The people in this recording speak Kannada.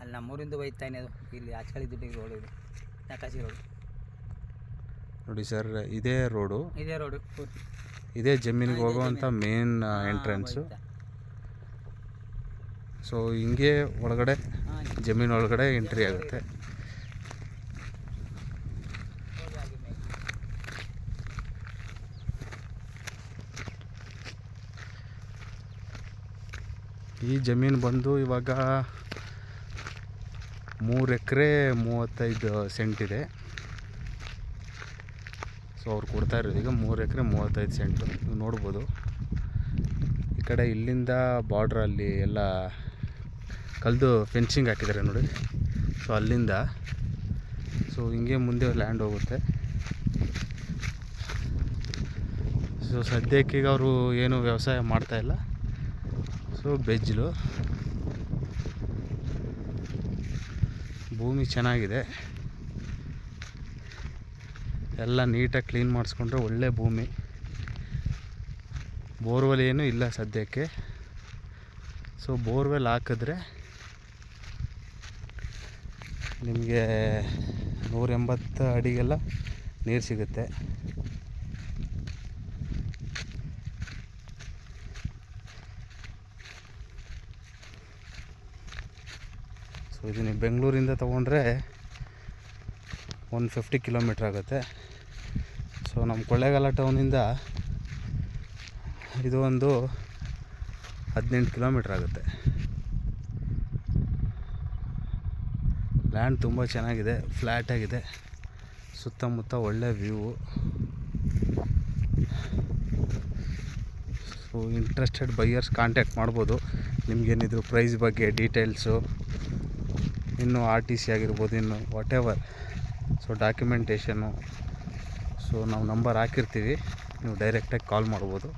ಅಲ್ಲಿ ನಮ್ಮೂರಿಂದ ಹೋಯ್ತಾನೆ ಅದು ಇಲ್ಲಿ ಆಚಕಳಿ ದುಡ್ಡಿಗೆ ರೋಡ್ ಇದೆ ನಕಾಶಿ ರೋಡ್ ನೋಡಿ ಸರ್, ಇದೇ ರೋಡು, ಇದೇ ರೋಡು ಇದೇ ಜಮೀನಿಗೆ ಹೋಗುವಂಥ ಮೇನ್ ಎಂಟ್ರೆನ್ಸು. ಸೊ ಹಿಂಗೆ ಒಳಗಡೆ ಜಮೀನು ಒಳಗಡೆ ಎಂಟ್ರಿ ಆಗುತ್ತೆ. ಈ ಜಮೀನು ಬಂದು ಇವಾಗ 3 ಎಕರೆ 35 ಸೆಂಟ್ ಇದೆ. ಸೊ ಅವ್ರು ಕೊಡ್ತಾ ಇರೋದು ಈಗ 3 ಎಕರೆ 35 ಸೆಂಟು. ನೀವು ನೋಡ್ಬೋದು ಈ ಕಡೆ ಇಲ್ಲಿಂದ ಬಾರ್ಡ್ರಲ್ಲಿ ಎಲ್ಲ ಕಲ್ದು ಫೆನ್ಸಿಂಗ್ ಹಾಕಿದ್ದಾರೆ ನೋಡಿ. ಸೊ ಅಲ್ಲಿಂದ ಸೊ ಹಿಂಗೆ ಮುಂದೆ ಲ್ಯಾಂಡ್ ಹೋಗುತ್ತೆ. ಸೊ ಸದ್ಯಕ್ಕೆ ಈಗ ಅವರು ಏನು ವ್ಯವಸಾಯ ಮಾಡ್ತಾಯಿಲ್ಲ. ಸೊ ಬೆಜ್ಜಲು ಭೂಮಿ ಚೆನ್ನಾಗಿದೆ, ಎಲ್ಲ ನೀಟಾಗಿ ಕ್ಲೀನ್ ಮಾಡಿಸ್ಕೊಂಡ್ರೆ ಒಳ್ಳೆ ಭೂಮಿ. ಬೋರ್ವೆಲ್ ಏನೂ ಇಲ್ಲ ಸದ್ಯಕ್ಕೆ. ಸೊ ಬೋರ್ವೆಲ್ ಹಾಕಿದ್ರೆ ನಿಮಗೆ 180 ಅಡಿಗೆಲ್ಲ ನೀರು ಸಿಗುತ್ತೆ. ಸೊ ಇದು ನೀವು ಬೆಂಗಳೂರಿಂದ ತೊಗೊಂಡ್ರೆ 150 ಕಿಲೋಮೀಟ್ರ್ ಆಗುತ್ತೆ. ಸೊ ನಮ್ಮ ಕೊಳ್ಳೇಗಾಲ ಟೌನಿಂದ ಇದು ಒಂದು 18 ಕಿಲೋಮೀಟ್ರ್ ಆಗುತ್ತೆ. ಲ್ಯಾಂಡ್ ತುಂಬ ಚೆನ್ನಾಗಿದೆ, ಫ್ಲ್ಯಾಟ್ ಆಗಿದೆ, ಸುತ್ತಮುತ್ತ ಒಳ್ಳೆ view. So interested buyers contact ಮಾಡ್ಬೋದು. ನಿಮಗೇನಿದ್ರು ಪ್ರೈಸ್ ಬಗ್ಗೆ ಡೀಟೇಲ್ಸು, ಇನ್ನು RTC ಆಗಿರ್ಬೋದು, ಇನ್ನು ವಾಟ್ ಎವರ್, ಸೊ ಡಾಕ್ಯುಮೆಂಟೇಷನ್ನು. ಸೊ ನಾವು ನಂಬರ್ ಹಾಕಿರ್ತೀವಿ, ನೀವು ಡೈರೆಕ್ಟಾಗಿ ಕಾಲ್ ಮಾಡ್ಬೋದು.